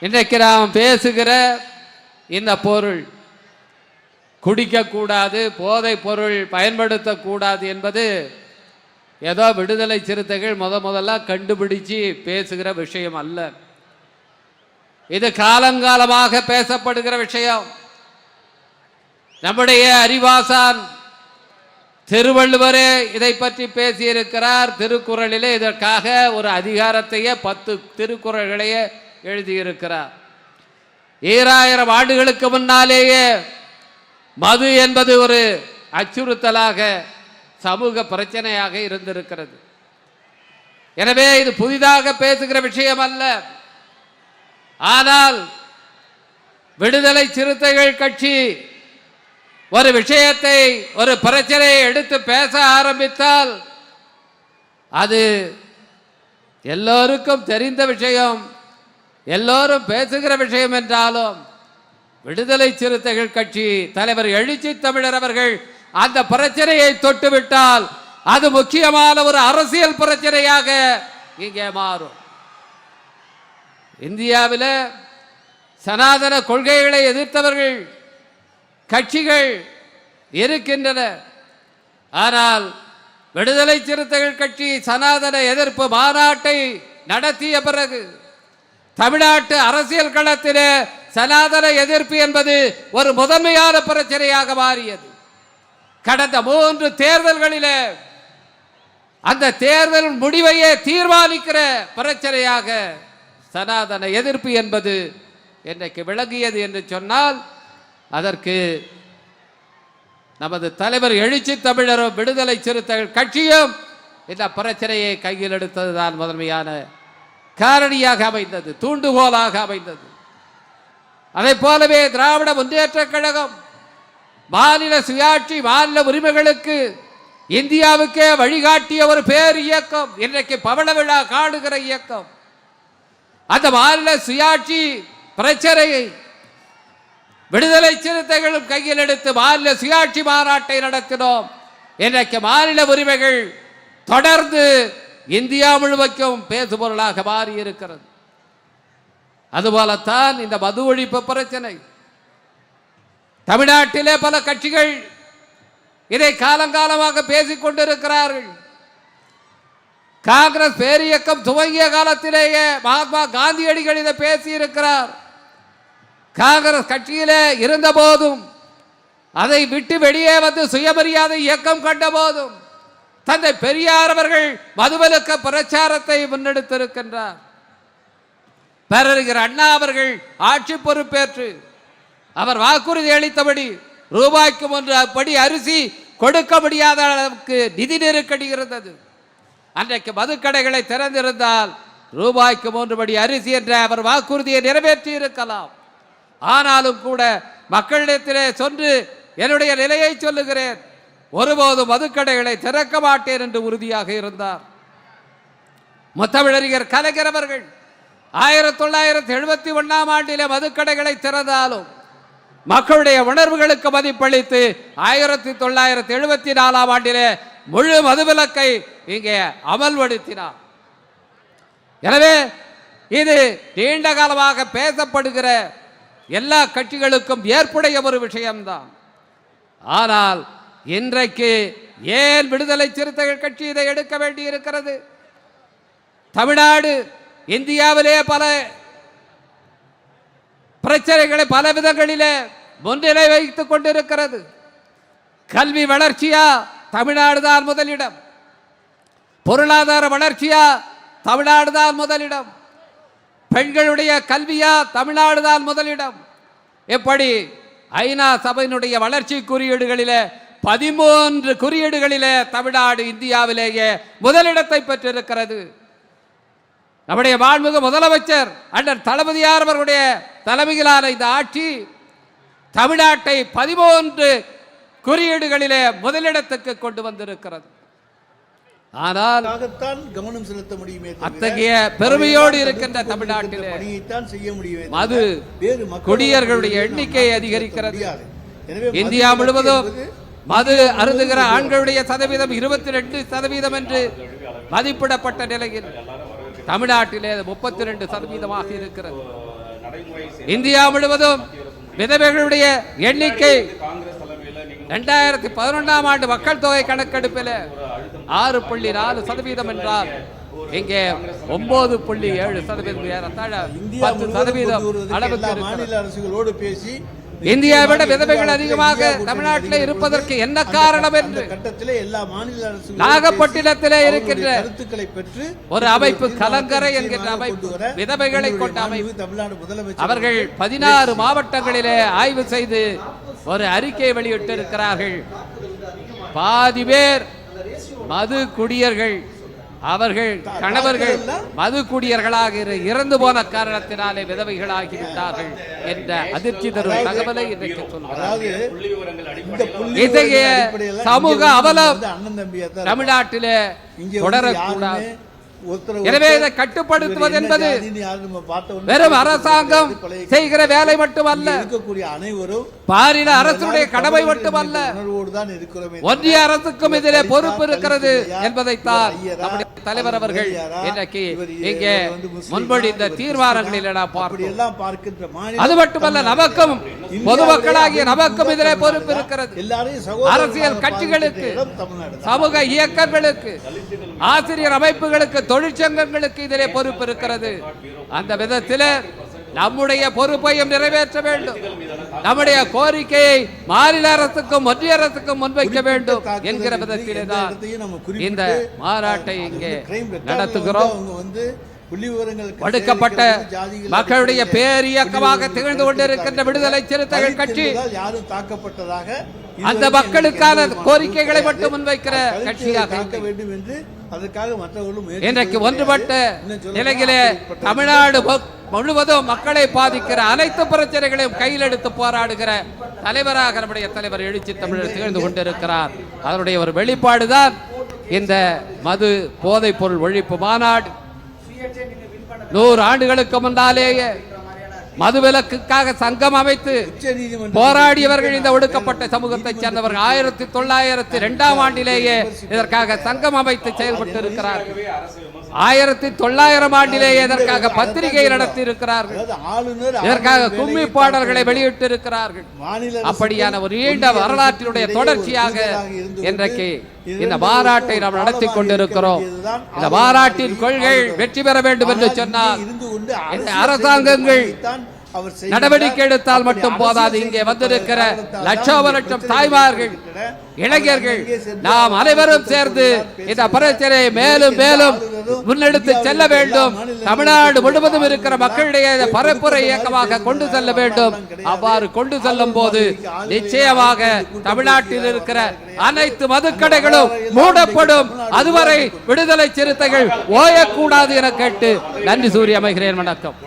இன்றைக்கு நாம் பேசுகிற இந்த பொருள் குடிக்கக்கூடாது, போதை பொருள் பயன்படுத்தக்கூடாது என்பது ஏதோ விடுதலை சிறுத்தைகள் முதல்ல கண்டுபிடிச்சு பேசுகிற விஷயம் அல்ல. இது காலங்காலமாக பேசப்படுகிற விஷயம். நம்முடைய அறிவாசான் திருவள்ளுவரே இதை பற்றி பேசியிருக்கிறார். திருக்குறளிலே இதற்காக ஒரு அதிகாரத்தையே 10 திருக்குறள்களையே எழுதியிருக்கிறார். 2000 ஆண்டுகளுக்கு முன்னாலேயே மது என்பது ஒரு அச்சுறுத்தலாக சமூக பிரச்சனையாக இருந்திருக்கிறது. எனவே இது புதிதாக பேசுகிற விஷயம் அல்ல. ஆனால் விடுதலை சிறுத்தைகள் கட்சி ஒரு விஷயத்தை, ஒரு பிரச்சனையை எடுத்து பேச ஆரம்பித்தால் அது எல்லோருக்கும் தெரிந்த விஷயம், எல்லோரும் பேசுகிற விஷயம் என்றாலும் விடுதலை சிறுத்தைகள் கட்சி தலைவர் எழுச்சி தமிழர் அவர்கள் அந்த பிரச்சனையை தொட்டுவிட்டால் அது முக்கியமான ஒரு அரசியல் பிரச்சனையாக இங்கே மாறும். இந்தியாவில் சனாதன கொள்கைகளை எதிர்த்தவர்கள் கட்சிகள் இருக்கின்றன. ஆனால் விடுதலை சிறுத்தைகள் கட்சி சனாதன எதிர்ப்பு மாநாட்டை நடத்திய பிறகு தமிழ்நாட்டு அரசியல் களத்திலே சனாதன எதிர்ப்பு என்பது ஒரு முதன்மையான பிரச்சனையாக மாறியது. கடந்த 3 தேர்தல்களிலே அந்த தேர்தல் முடிவையே தீர்மானிக்கிற பிரச்சனையாக சனாதன எதிர்ப்பு என்பது இன்றைக்கு விளங்கியது என்று சொன்னால் அதற்கு நமது தலைவர் எழுச்சி தமிழரும் விடுதலை சிறுத்தைகள் கட்சியும் இந்த பிரச்சனையை கையில் எடுத்ததுதான் முதன்மையான காரணியாக அமைந்தது, தூண்டுகோலாக அமைந்தது. அதை போலவே திராவிட முன்னேற்ற கழகம் மாநில சுயாட்சி, மாநில உரிமைகளுக்கு இந்தியாவுக்கே வழிகாட்டிய ஒரு பேர் இயக்கம், இன்றைக்கு பவள விழா காணுகிற இயக்கம். அந்த மாநில சுயாட்சி பிரச்சனையை விடுதலை சிறுத்தைகளும் கையில் எடுத்து மாநில சுயாட்சி மாநாட்டை நடத்தினோம். இன்றைக்கு மாநில உரிமைகள் தொடர்ந்து இந்தியா முழுவதும் பேசுபொருளாக மாறி இருக்கிறது. அதுபோலத்தான் இந்த மது ஒழிப்பு பிரச்சனை. தமிழ்நாட்டிலே பல கட்சிகள் இதை காலங்காலமாக பேசிக் கொண்டிருக்கிறார்கள். காங்கிரஸ் பேரியக்கம் துவங்கிய காலத்திலேயே மகாத்மா காந்தியடிகள் இதை பேசியிருக்கிறார். காங்கிரஸ் கட்சியிலே இருந்த போதும், அதை விட்டு வெளியே வந்து சுயமரியாதை இயக்கம் கண்ட போதும் தந்தை பெரியார் அவர்கள் மதுவிலக்கு பிரச்சாரத்தை முன்னெடுத்திருக்கின்றார். பேரறிஞர் அண்ணா அவர்கள் ஆட்சி பொறுப்பேற்று அவர் வாக்குறுதி அளித்தபடி ரூபாய்க்கு 1 படி அரிசி கொடுக்க முடியாத அளவுக்கு நிதி நெருக்கடி இருந்தது. அன்றைக்கு மதுக்கடைகளை திறந்திருந்தால் ரூபாய்க்கு 3 படி அரிசி என்ற அவர் வாக்குறுதியை நிறைவேற்றி இருக்கலாம். ஆனாலும் கூட மக்களிடத்திலே சென்று என்னுடைய நிலையை சொல்லுகிறேன், ஒருபோதும் மதுக்கடைகளை திறக்க மாட்டேன் என்று உறுதியாக இருந்தார். முத்தமிழறிஞர் கலைஞர் அவர்கள் 1971ஆம் ஆண்டிலே மதுக்கடைகளை திறந்தாலும் மக்களுடைய உணர்வுகளுக்கு மதிப்பளித்து 1974ஆம் ஆண்டிலே முழு மதுவிலக்கை இங்கே அமல்படுத்தினார். எனவே இது நீண்ட காலமாக பேசப்படுகிற எல்லா கட்சிகளுக்கும் ஏற்புடைய ஒரு விஷயம்தான். ஆனால் இன்றைக்கு ஏன் விடுதலை சிறுத்தைகள் கட்சி இதை எடுக்க வேண்டி இருக்கிறது? தமிழ்நாடு இந்தியாவிலே பல பிரச்சனைகளை பல விதங்களிலே முன்னிலை வைத்துக் கொண்டிருக்கிறது. கல்வி வளர்ச்சியா தமிழ்நாடு தான் முதலிடம், பொருளாதார வளர்ச்சியா தமிழ்நாடு தான் முதலிடம், பெண்களுடைய கல்வியா தமிழ்நாடு தான் முதலிடம். எப்படி ஐநா சபையினுடைய வளர்ச்சி குறியீடுகளிலே 13 குறியீடுகளிலே தமிழ்நாடு இந்தியாவிலேயே முதலிடத்தை பெற்றிருக்கிறது. நம்முடைய மாண்புமிகு முதலமைச்சர் அண்ணன் தளபதியார் அவர்களுடைய தலைமையிலான இந்த ஆட்சி தமிழ்நாட்டை 13 குறியீடுகளிலே முதலிடத்துக்கு கொண்டு வந்திருக்கிறது. ஆனால் கவனம் செலுத்த முடியுமே, அத்தகைய பெருமையோடு இருக்கின்ற தமிழ்நாட்டிலே மது குடியர்களுடைய எண்ணிக்கை அதிகரிக்கிறது. இந்தியா முழுவதும் மது அருந்துகிற ஆண்களுடைய சதவீதம் 22% என்று மதிப்பிடப்பட்ட நிலையில் தமிழ்நாட்டிலே 32% இருக்கிறது. இந்தியா முழுவதும் விதவைகளுடைய எண்ணிக்கை 2011ஆம் ஆண்டு மக்கள் தொகை கணக்கெடுப்பில் 6.4% என்றால் இங்கே 9.7% ஏறத்தாழ 10% அளவுக்கு மாநில அரசுகளோடு பேசி இந்தியாவை விட விதவைகள் அதிகமாக தமிழ்நாட்டில் இருப்பதற்கு என்ன காரணம் என்று கட்டத்திலே எல்லா மாநில அரசுகளும் நாகப்பட்டினத்திலே இருக்கின்ற கருத்துக்களை பெற்று ஒரு அமைப்பு கலங்கரை என்கின்ற அமைப்பு விதவைகளை கொண்ட அமைப்பு தமிழ்நாடு முதலமைச்சர் அவர்கள் 16 மாவட்டங்களிலே ஆய்வு செய்து ஒரு அறிக்கை வெளியிட்டிருக்கிறார்கள். பாதி பேர் மது குடியர்கள், அவர்கள் கணவர்கள் மது குடியர்களாக இறந்து போன காரணத்தினாலே விதவைகளாகிவிட்டார்கள் என்ற அதிர்ச்சி தரும் தகவலை இன்றைக்கு சொல்கிறார். இத்தகைய சமூக அவலம் தமிழ்நாட்டிலே தொடரக்கூடாது. எனவே இதை கட்டுப்படுத்துவது என்பது வெறும் அரசாங்கம் செய்கிற வேலை மட்டுமல்ல, பாரின அரசுடைய கடமை மட்டுமல்ல, ஒன்றிய அரசுக்கும் இதிலே பொறுப்பு இருக்கிறது என்பதைத்தான் நம்முடைய தலைவர் அவர்கள் இன்றைக்கு இங்கே முன்மொழிந்த தீர்மானங்களில் நாம் பார்க்கிறோம். அது மட்டுமல்ல, நமக்கும் பொதுமக்களாகிய நமக்கும் இதிலே பொறுப்பு இருக்கிறது. அரசியல் கட்சிகளுக்கு, சமூக இயக்கங்களுக்கு, ஆசிரியர் அமைப்புகளுக்கு, தொழிற்சங்கங்களுக்கு இதிலே பொறுப்பு இருக்கிறது. அந்த விதத்தில் நம்முடைய பொறுப்பையும் நிறைவேற்ற வேண்டும். நம்முடைய கோரிக்கையை மாநில அரசுக்கும் ஒன்றிய அரசுக்கும் முன்வைக்க வேண்டும் என்கிற விதத்திலே தான் இந்த மாநாட்டை இங்கே நடத்துகிறோம். ஒடுக்கப்பட்ட மக்களுடைய பேரியக்கமாக திகழ்ந்து கொண்டிருக்கின்ற விடுதலை சிறுத்தைகள் கட்சி அந்த மக்களுக்கான கோரிக்கைகளை மட்டும் முன்வைக்கிற கட்சியாக வேண்டும் என்று இன்றைக்கு ஒன்றுபட்ட நிலையிலே தமிழ்நாடு முழுவதும் மக்களை பாதிக்கிற அனைத்து பிரச்சனைகளையும் கையில் எடுத்து போராடுகிற தலைவராக நம்முடைய தலைவர் எழுச்சி தமிழர் திகழ்ந்து கொண்டிருக்கிறார். அதனுடைய ஒரு வெளிப்பாடுதான் இந்த மது போதைப் பொருள் ஒழிப்பு மாநாடு. 100 ஆண்டுகளுக்கு முன்னாலேயே மதுவிலக்குக்காக சங்கம் அமைத்து போராடியவர்கள் இந்த ஒடுக்கப்பட்ட சமூகத்தைச் சேர்ந்தவர்கள் 1902ஆம் ஆண்டிலேயே இதற்காக சங்கம் அமைத்து செயல்பட்டு இருக்கிறார்கள். 1900ஆம் ஆண்டிலேயே இதற்காக பத்திரிகை நடத்தி இருக்கிறார்கள். இதற்காக கும்மி பாடல்களை வெளியிட்டு இருக்கிறார்கள். அப்படியான ஒரு நீண்ட வரலாற்றினுடைய தொடர்ச்சியாக இன்றைக்கு இந்த மாநாட்டை நாம் நடத்தி கொண்டிருக்கிறோம். இந்த மாநாட்டின் கொள்கை வெற்றி பெற வேண்டும் என்று சொன்னால் அரசாங்கங்கள் நடவடிக்கை எடுத்தால் மட்டும் போதாது. இங்கே வந்திருக்கிற லட்சோப லட்சம் தாய்மார்கள், இளைஞர்கள், நாம் அனைவரும் சேர்ந்து இந்த பிரச்சனையை மேலும் மேலும் முன்னெடுத்து செல்ல வேண்டும். தமிழ்நாடு முழுவதும் இருக்கிற மக்களிடையே பரப்புரை இயக்கமாக கொண்டு செல்ல வேண்டும். அவ்வாறு கொண்டு செல்லும் போது நிச்சயமாக தமிழ்நாட்டில் இருக்கிற அனைத்து மதுக்கடைகளும் மூடப்படும். அதுவரை விடுதலை சிறுத்தைகள் ஓயக்கூடாது என கேட்டு நன்றி கூறி அமைகிறேன். வணக்கம்.